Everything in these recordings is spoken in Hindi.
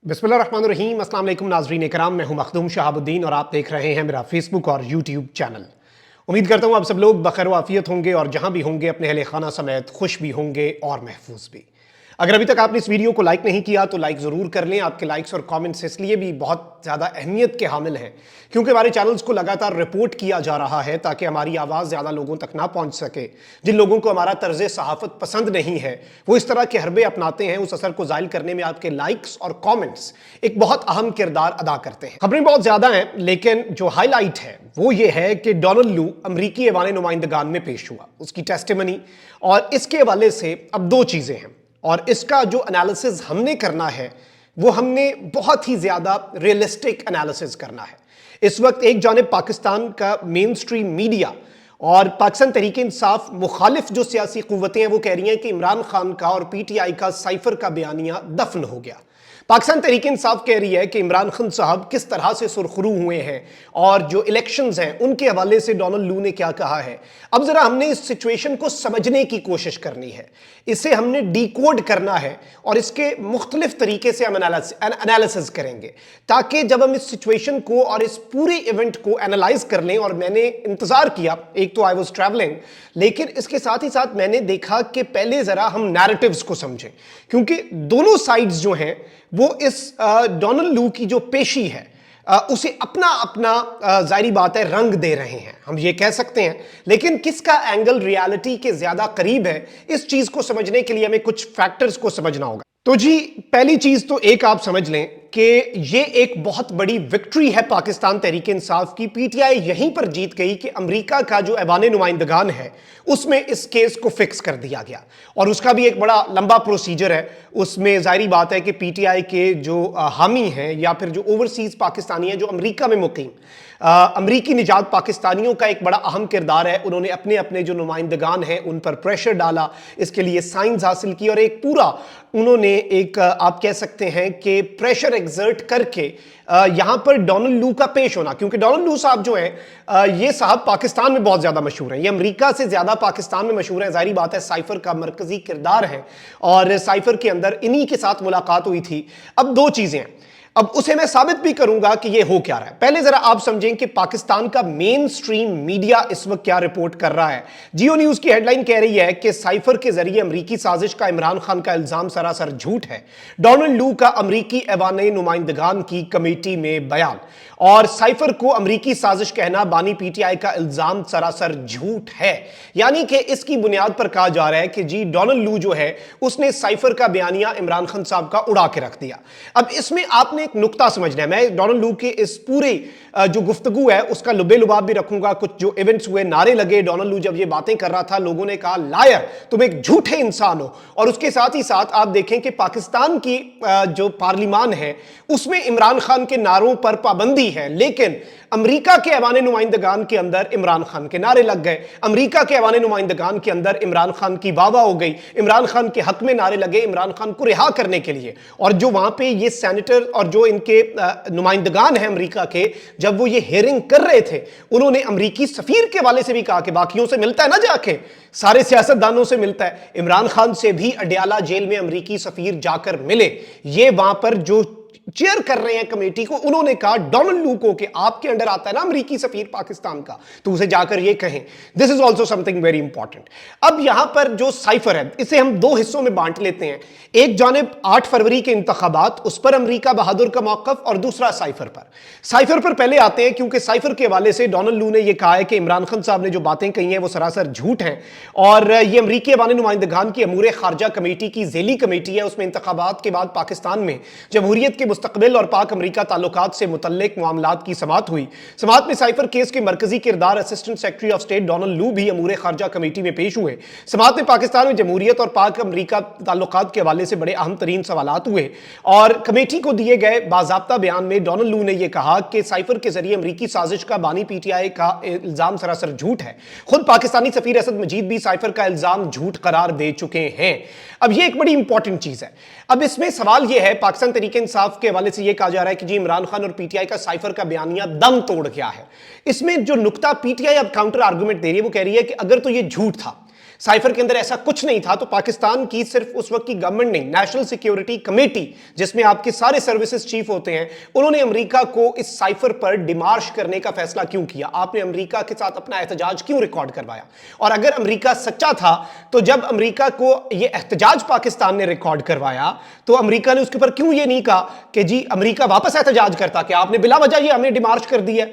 बिस्मिल्लाहिर्रहमानिर्रहीम। अस्सलाम वालेकुम नाज़रीन कराम, मैं हूं मखदूम शहाबुद्दीन और आप देख रहे हैं मेरा फेसबुक और यूट्यूब चैनल। उम्मीद करता हूं आप सब लोग बखैर वाफियत होंगे और जहां भी होंगे अपने अहले खाना समेत खुश भी होंगे और महफूज भी। अगर अभी तक आपने इस वीडियो को लाइक नहीं किया तो लाइक जरूर कर लें। आपके लाइक्स और कमेंट्स इसलिए भी बहुत ज्यादा अहमियत के हामिल हैं क्योंकि हमारे चैनल्स को लगातार रिपोर्ट किया जा रहा है ताकि हमारी आवाज ज्यादा लोगों तक ना पहुंच सके। जिन लोगों को हमारा तर्ज सहाफत पसंद नहीं है वो इस तरह के हरबे अपनाते हैं, उस असर को जाहिल करने में आपके लाइक्स और कमेंट्स एक बहुत अहम किरदार अदा करते हैं। खबरें बहुत ज्यादा हैं लेकिन जो हाईलाइट है वो ये है कि डोनाल्ड लू अमरीकी ऐवान नुमाइंदगान में पेश हुआ, उसकी टेस्टिमनी, और इसके हवाले से अब दो चीजें हैं और इसका जो एनालिसिस हमने करना है वो हमने बहुत ही ज्यादा रियलिस्टिक एनालिसिस करना है। इस वक्त एक जानिब पाकिस्तान का मेन स्ट्रीम मीडिया और पाकिस्तान तहरीक इंसाफ मुखालिफ जो सियासी कुव्वतें हैं वो कह रही हैं कि इमरान खान का और पीटीआई का साइफर का बयानिया दफन हो गया। पाकिस्तान तहरीक इंसाफ कह रही है कि इमरान खान साहब किस तरह से सुरखरू हुए हैं और जो इलेक्शंस हैं उनके हवाले से डोनाल्ड लू ने क्या कहा है। अब जरा हमने इस सिचुएशन को समझने की कोशिश करनी है, इसे हमने डिकोड करना है और इसके मुख्तलिफ तरीके से हम एनालिसिस करेंगे ताकि जब हम इस सिचुएशन को और इस पूरे इवेंट को एनालाइज कर लें। और मैंने इंतजार किया, एक तो आई वॉज ट्रैवलिंग, लेकिन इसके साथ ही साथ मैंने देखा कि पहले जरा हम नैरेटिव्स को समझें क्योंकि दोनों साइड्स जो हैं वो इस डोनाल्ड लू की जो पेशी है उसे अपना अपना जाहिर बात है रंग दे रहे हैं, हम ये कह सकते हैं। लेकिन किसका एंगल रियलिटी के ज्यादा करीब है, इस चीज को समझने के लिए हमें कुछ फैक्टर्स को समझना होगा। तो जी पहली चीज तो एक आप समझ लें कि ये एक बहुत बड़ी विक्ट्री है पाकिस्तान तहरीक इंसाफ की। पीटीआई यहीं पर जीत गई कि अमेरिका का जो ऐवान नुमाइंदगान है उसमें इस केस को फिक्स कर दिया गया और उसका भी एक बड़ा लंबा प्रोसीजर है। उसमें जाहिर बात है कि पीटीआई के जो हामी हैं या फिर जो ओवरसीज पाकिस्तानी हैं जो अमेरिका में मुकीम अमरीकी निजात पाकिस्तानियों का एक बड़ा अहम किरदार है। उन्होंने अपने अपने जो नुमाइंदगान हैं उन पर प्रेशर डाला, इसके लिए साइंस हासिल की और एक पूरा उन्होंने एक आप कह सकते हैं कि प्रेशर एग्जर्ट करके यहां पर डोनाल्ड लू का पेश होना, क्योंकि डोनाल्ड लू साहब जो हैं ये साहब पाकिस्तान में बहुत ज्यादा मशहूर हैं, ये अमेरिका से ज्यादा पाकिस्तान में मशहूर हैं। जाहिर बात है साइफर का मरकजी किरदार है और साइफर के अंदर इन्हीं के साथ मुलाकात हुई थी। अब दो चीजें हैं, अब उसे मैं साबित भी करूंगा कि यह हो क्या रहा है। पहले जरा आप समझें कि पाकिस्तान का मेन स्ट्रीम मीडिया इस वक्त क्या रिपोर्ट कर रहा है। जियो न्यूज की हेडलाइन कह रही है कि साइफर के जरिए अमरीकी साजिश का इमरान खान का इल्जाम सरासर झूठ है। डोनाल्ड लू का अमरीकी ऐवान नुमाइंदगान की कमेटी में बयान और साइफर को अमरीकी साजिश कहना बानी पीटीआई का इल्जाम सरासर झूठ है। यानी कि इसकी बुनियाद पर कहा जा रहा है कि जी डोनाल्ड लू जो है उसने साइफर का बयानिया इमरान खान साहब का उड़ा के रख दिया। अब इसमें आपने एक नुक्ता समझना है, मैं डोनाल्ड लू के इस पूरे जो गुफ्तगू है उसका लुबे लुबाब भी रखूंगा। कुछ जो इवेंट्स हुए, नारे लगे, डोनाल्ड लू जब ये बातें कर रहा था लोगों ने कहा लायर, तुम एक झूठे इंसान हो। और उसके साथ ही साथ आप देखें कि पाकिस्तान की जो पार्लिमान है उसमें इमरान खान के नारों पर पाबंदी है, लेकिन अमेरिका के ऐवान नुमाइंदगान के अंदर इमरान खान के नारे लग गए। अमेरिका के ऐवान नुमाइंदगान के अंदर इमरान खान की वाहवाह हो गई, इमरान खान के हक में नारे लगे इमरान खान को रिहा करने के लिए। और जो वहां पे ये सेनेटर और जो इनके नुमाइंदगान हैं अमेरिका के, जब वो ये हेयरिंग कर रहे थे उन्होंने अमेरिकी सफीर के वाले से भी कहा कि बाकियों से मिलता है ना, जाके सारे सियासतदानों से मिलता है, इमरान खान से भी अडयाला जेल में अमेरिकी सफीर जाकर मिले। ये वहां पर जो चेयर कर रहे हैं कमेटी को, उन्होंने कहा डोनाल्ड लू को कि आपके अंडर आता है ना अमेरिकी सफीर पाकिस्तान का, तो उसे जाकर ये कहें। This is also something very important. अब यहां पर जो साइफर है इसे हम दो हिस्सों में बांट लेते हैं। एक जानिब 8 फरवरी के इंतखाबात, उस पर अमेरिका बहादुर का मौकफ, और दूसरा साइफर पर। साइफर पर पहले आते हैं क्योंकि साइफर के हवाले से डोनाल्ड लू ने यह कहा है कि इमरान खान साहब ने जो बातें कही हैं वो सरासर झूठ हैं और ये अमेरिकी ऐवान नुमाइंदगान की अमूर खारजा कमेटी की झेली कमेटी है। उसमें इंतखाबात के बाद पाकिस्तान में जमहूरियत के मुस्तकबिल और पाक अमेरिका ताल्लुकात से मुतल्लिक मामलात की समाअत हुई। समाअत में साइफर केस के मरकजी किरदार assistant secretary of state Donald लू भी अमूर खारजा कमेटी में पेश हुए। समाअत में पाकिस्तान में जमहूरियत और पाक अमेरिका ताल्लुकात के हवाले से बड़े अहम तरीन सवालात हुए और कमेटी को दिए गए बाज़ाब्ता बयान में डोनाल्ड लू ने यह कहा कि साइफर के जरिए अमेरिकी साजिश का बानी पीटीआई का इल्जाम सरासर झूठ है। खुद पाकिस्तानी सफीर असद मजीद भी साइफर का इल्जाम झूठ करार दे चुके हैं। अब यह एक बड़ी इंपॉर्टेंट चीज है। अब इसमें सवाल यह है, पाकिस्तान तरीके इंसाफ के हवाले से यह कहा जा रहा है कि जी इमरान खान और पीटीआई का साइफर का बयानिया दम तोड़ गया है। इसमें जो नुक्ता पीटीआई अब काउंटर आर्गुमेंट दे रही है वो कह रही है कि अगर तो यह झूठ था साइफर के अंदर ऐसा कुछ नहीं था। तो पाकिस्तान की सिर्फ उस वक्त की गवर्नमेंट नहीं, नेशनल सिक्योरिटी कमेटी जिसमें आपके सारे सर्विसेज चीफ होते हैं, उन्होंने अमेरिका को इस साइफर पर डिमार्श करने का फैसला क्यों किया? आपने अमेरिका के साथ अपना एहतजाज क्यों रिकॉर्ड करवाया? और अगर अमेरिका सच्चा था तो जब अमेरिका को यह एहतजाज पाकिस्तान ने रिकॉर्ड करवाया तो अमेरिका ने उसके ऊपर क्यों यह नहीं कहा कि जी अमेरिका वापस एहतजाज करता कि आपने बिला वजह ये हमें डिमार्श कर दिया?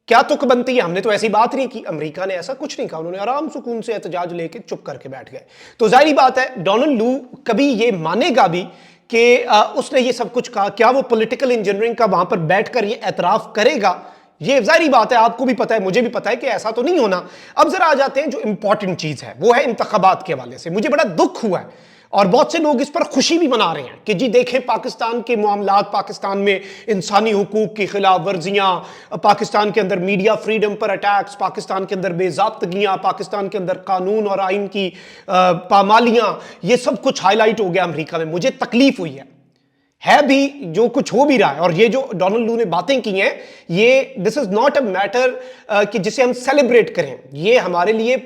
क्या तुक बनती है? हमने तो ऐसी बात नहीं की। अमेरिका ने ऐसा कुछ नहीं कहा, उन्होंने आराम सुकून से एहतजाज लेके चुप करके बैठ गए। तो जाहिर बात है डोनाल्ड लू कभी ये मानेगा भी कि उसने ये सब कुछ कहा। क्या वो पॉलिटिकल इंजीनियरिंग का वहां पर बैठकर ये एतराफ करेगा? ये जाहिर बात है, आपको भी पता है, मुझे भी पता है कि ऐसा तो नहीं होना। अब जरा आ जाते हैं जो इंपॉर्टेंट चीज है, वो है इंतखाबात के हवाले से। मुझे बड़ा दुख हुआ है और बहुत से लोग इस पर खुशी भी मना रहे हैं कि जी देखें पाकिस्तान के मामलात, पाकिस्तान में इंसानी हुकूक की खिलाफ वर्जियां, पाकिस्तान के अंदर मीडिया फ्रीडम पर अटैक्स, पाकिस्तान के अंदर बेजाब्तगियां, पाकिस्तान के अंदर कानून और आइन की पामालियां, ये सब कुछ हाईलाइट हो गया अमेरिका में। मुझे तकलीफ हुई है भी जो कुछ हो भी रहा है। और ये जो डोनाल्ड लू ने बातें की हैं, ये this is not a matter कि जिसे हम सेलिब्रेट करें। ये हमारे लिए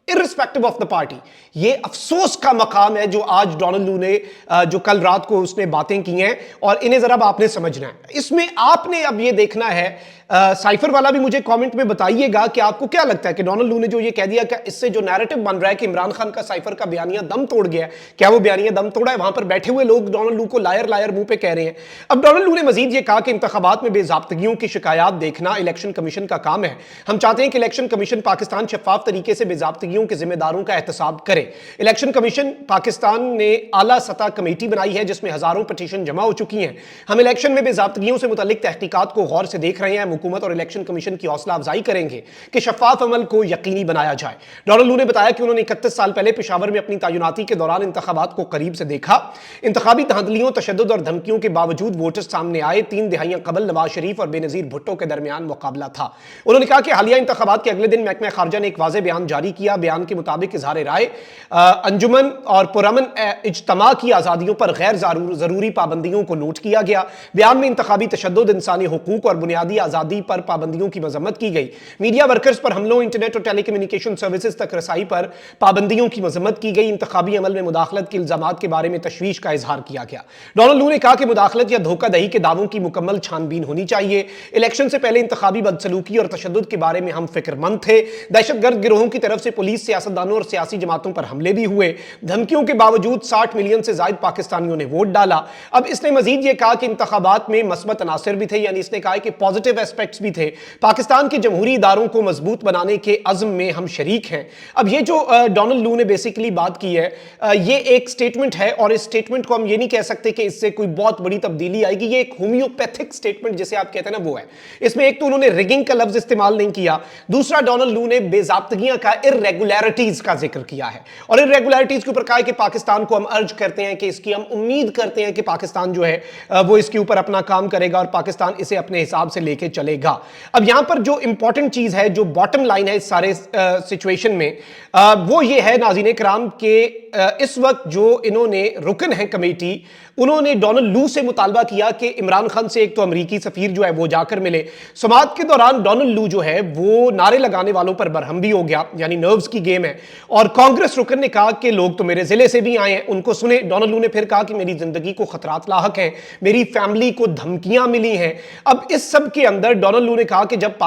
इर्रिस्पेक्टिव ऑफ द पार्टी ये अफसोस का मकाम है जो आज डोनाल्ड लू ने जो कल रात को उसने बातें की हैं, और इन्हें जरा आपने समझना है। इसमें आपने अब ये देखना है, साइफर वाला भी मुझे कमेंट में बताइएगा कि आपको क्या लगता है कि डोनाल्ड लू ने जो ये कह दिया, क्या इससे जो नैरेटिव बन रहा है कि इमरान खान का साइफर का बयानिया दम तोड़ गया है, क्या वो बयानिया दम तोड़ा है? वहां पर बैठे हुए लोग डोनाल्ड लू को लायर लायर मुंह पे कह रहे हैं। अब डोनाल्ड लू ने मजीद ये कहा कि इंतखाबात में बेजाब्तगियों की शिकायत देखना इलेक्शन कमीशन का काम है। हम चाहते हैं कि इलेक्शन कमीशन पाकिस्तान शफाफ तरीके से बेजाब्तगियों के जिम्मेदारों का एहतसाब करे। इलेक्शन कमीशन पाकिस्तान ने आला सतह कमेटी बनाई है जिसमें हजारों पिटीशन जमा हो चुकी हैं। हम इलेक्शन में बेजाब्तगियों से मुतल्लिक तहकीकात को गौर से देख रहे हैं। हुकूमत और इलेक्शन कमीशन की हौसला अफजाई करेंगे कि शफाफ अमल को यकीनी बनाया जाए। डोनाल्ड लू ने बताया कि उन्होंने 31 साल पहले पेशावर में अपनी तैनाती के दौरान इंतखाबात को करीब से देखा। इंतखाबी धांधलियों, तशद्दुद और धमकियों के बावजूद वोटर्स सामने आए। 3 दिहाइयां कबल नवाज शरीफ और बेनजीर भुट्टो के दरमियान मुकाबला था। उन्होंने कहा कि हालिया इंतखाबात के अगले दिन महकमा खारजा ने एक वाज़ेह बयान जारी किया। बयान के मुताबिक इजहार राय, अंजुमन और पुरअमन इज्तिमा की आजादियों पर गैर जरूरी पाबंदियों को नोट किया गया। बयान में इंतखाबी तशद्दुद, इंसानी हुकूक और बुनियादी आजादी पर पाबंदियों की मजम्मत की गई। मीडिया वर्कर्स पर हमलों, इंटरनेट और टेलीकम्युनिकेशन सर्विसेज तक रसाई पर पाबंदियों की मजम्मत की गई। इंतखाबी अमल में मुदाखलत के इल्जामात के बारे में तशवीश का इजहार किया गया। डोनाल्ड लू ने कहा कि मुदाखलत या धोखाधड़ी के दावों की मुकम्मल छानबीन होनी चाहिए। इलेक्शन से पहले इंतखाबी बदसलूकी और तशद्दुद के बारे में हम फिक्रमंद थे। दहशतगर्द गिरोहों की तरफ से पुलिस, सियासतदानों और सियासी जमातों पर हमले भी हुए। धमकियों के बावजूद 60 मिलियन से ज्यादा पाकिस्तानियों ने वोट डाला। अब इसने मजीद यह कहा कि इंतखाबात में मस्बत अनासर भी थे, यानी इसने कहा कि पॉजिटिव एस्पेक्ट्स भी थे। पाकिस्तान के जमहूरी इदारों को मजबूत बनाने के अज़्म में हम शरीक हैं। अब ये जो डोनाल्ड लू ने बेसिकली बात की है, ये एक स्टेटमेंट है और इस स्टेटमेंट को हम ये नहीं कह सकते कि इससे कोई बहुत बड़ी तब्दीली आएगी। ये एक होम्योपैथिक स्टेटमेंट जिसे आप कहते हैं ना, वो है। इसमें एक तो उन्होंने रिगिंग का लफ्ज इस्तेमाल नहीं किया, दूसरा डोनाल्ड लू ने बेजाब्तगियां का, इर्रेगुलरिटीज का जिक्र किया है। और इर्रेगुलरिटीज के ऊपर कहा है कि पाकिस्तान को हम अर्ज करते हैं कि इसकी हम उम्मीद करते हैं कि पाकिस्तान जो है वो इसके ऊपर अपना काम करेगा और पाकिस्तान इसे अपने हिसाब से लेके चलेगा। अब यहां पर जो इंपॉर्टेंट चीज है, जो बॉटम लाइन है इस सारे सिचुएशन में, वो ये है नाज़रीन किराम के इस वक्त जो इन्होंने रुकन है कमेटी, उन्होंने डोनाल्ड लू से मुतालबा किया कि इमरान खान से एक तो अमरीकी सफीर जो है वो जाकर मिले। समात के दौरान डोनाल्ड लू जो है वो नारे लगाने वालों पर बरहम भी हो गया, यानी नर्व्स की गेम है। और कांग्रेस रुकन ने कहा कि लोग तो मेरे जिले से भी आए हैं, उनको सुने। डोनाल्ड लू ने फिर कहा कि मेरी जिंदगी को खतरात लाहक हैं, मेरी फैमिली को धमकियां मिली हैं। अब इस सब के अंदर डोनाल्ड लू ने कहा कि जब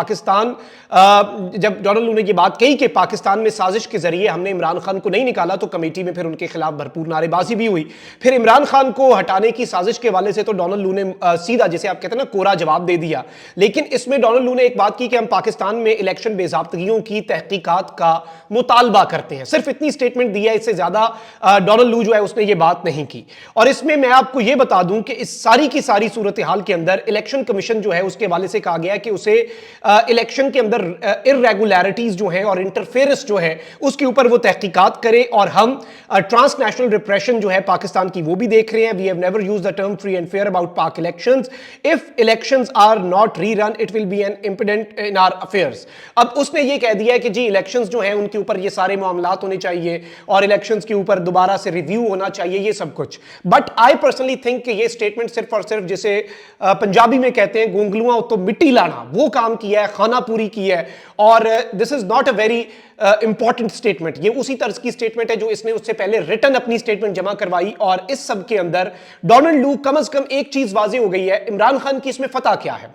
डोनाल्ड लू ने यह बात कही कि पाकिस्तान में साजिश के जरिए हमने इमरान खान को नहीं निकाला, तो कमेटी में फिर उनके खिलाफ भरपूर नारेबाजी भी हुई। फिर इमरान खान को हटाने की साजिश के हवाले से तो डोनाल्ड लू ने सीधा, जिसे आप कहते हैं ना, कोरा जवाब दे दिया। लेकिन इसमें डोनाल्ड लू ने एक बात की कि हम पाकिस्तान में इलेक्शन बेजाब्तगियों की तहकीकात का मुतालबा करते हैं। सिर्फ इतनी स्टेटमेंट दी है, इससे ज्यादा डोनाल्ड लू जो है उसने ये बात नहीं की। और इसमें मैं आपको यह बता दूं कि इस सारी की सारी सूरत हाल के अंदर इलेक्शन कमीशन जो है उसके हवाले से कहा गया कि उसे इलेक्शन के अंदर इर्रेगुलरिटीज जो है और इंटरफेरेंस जो है उसके ऊपर वो तहकीकात करे। और हम ट्रांसनेशनल रिप्रेशन जो है पाकिस्तान की वो भी देख रहे हैं। We have never used the term free and fair about Pak elections. If elections are not rerun it will be an impediment in our affairs. अब उसने ये कह दिया है कि जी इलेक्शंस जो है उनके ऊपर ये सारे मामलात होने चाहिए और इलेक्शंस के ऊपर दोबारा से रिव्यू होना चाहिए, ये सब कुछ। बट आई पर्सनली थिंक कि ये स्टेटमेंट सिर्फ और सिर्फ जिसे पंजाबी में कहते हैं गोंगलुआ तो मिट्टी लाना, वो काम किया है, खाना पूरी की है। और this is not a very important statement. ये उसी तरह की स्टेटमेंट है जो इसने उससे पहले रिटर्न अपनी स्टेटमेंट जमा करवाई। और इस सब के अंदर डोनाल्ड लू कम से कम एक चीज वाज़ेह हो गई है, इमरान खान की इसमें फतह क्या है।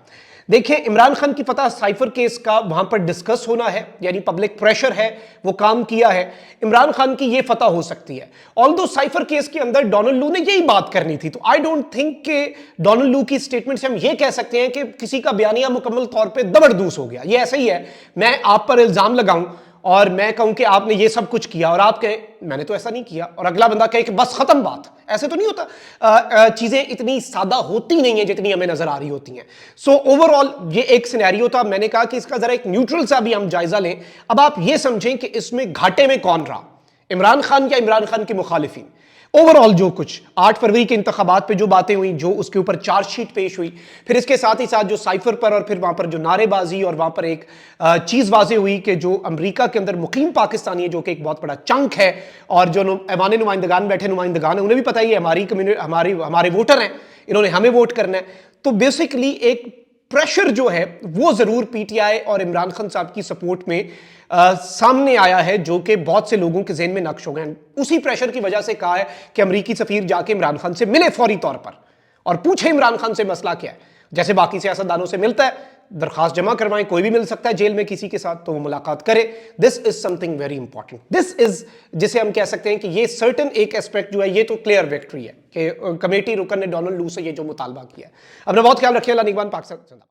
देखिए, इमरान खान की फतह साइफर केस का वहां पर डिस्कस होना है, यानी पब्लिक प्रेशर है, वो काम किया है। इमरान खान की ये फतह हो सकती है। ऑल्दो साइफर केस के अंदर डोनाल्ड लू ने यही बात करनी थी, तो आई डोंट थिंक कि डोनाल्ड लू की स्टेटमेंट से हम ये कह सकते हैं कि किसी का बयानिया मुकम्मल तौर पर दबड़दूस हो गया। ये ऐसा ही है, मैं आप पर इल्जाम लगाऊं और मैं कहूं कि आपने ये सब कुछ किया और आप कहें मैंने तो ऐसा नहीं किया, और अगला बंदा कहे कि बस खत्म बात। ऐसे तो नहीं होता। चीजें इतनी सादा होती नहीं है जितनी हमें नजर आ रही होती हैं। सो ओवरऑल ये एक सिनेरियो था। मैंने कहा कि इसका जरा एक न्यूट्रल सा भी हम जायजा लें। अब आप ये समझें कि इसमें घाटे में कौन रहा, इमरान खान या इमरान खान के मुखालिफिन। ओवरऑल जो कुछ 8 फरवरी के इंतखाबात पे जो बातें हुई, जो उसके ऊपर चार्जशीट पेश हुई, फिर इसके साथ ही साथ जो साइफर पर और फिर वहां पर जो नारेबाजी और वहां पर एक चीज वाज़ेह हुई कि जो अमेरिका के अंदर मुकीम पाकिस्तानी है, जो कि एक बहुत बड़ा चंक है, और जो ऐवान नुमाइंदगान बैठे नुमाइंदगान है, उन्हें भी पता ही है हमारी कम्युनिटी, हमारे वोटर हैं, इन्होंने हमें वोट करना है। तो बेसिकली एक प्रेशर जो है वो जरूर पीटीआई और इमरान खान साहब की सपोर्ट में सामने आया है, जो कि बहुत से लोगों के ज़हन में नक्श हो गए। उसी प्रेशर की वजह से कहा है कि अमरीकी सफीर जाके इमरान खान से मिले फौरी तौर पर और पूछे इमरान खान से मसला क्या है। जैसे बाकी सियासतदानों से मिलता है, दरखास्त जमा करवाएं, कोई भी मिल सकता है जेल में किसी के साथ, तो वो मुलाकात करे। This is something very important. This is जिसे हम कह सकते हैं कि ये सर्टन एक एस्पेक्ट जो है, ये तो क्लियर विक्ट्री है कि कमेटी रुकन ने डोनाल्ड लू से ये जो मुतालबा किया है। अपना बहुत ख्याल रखिए। अल्लाह निगहबान। पाकिस्तान।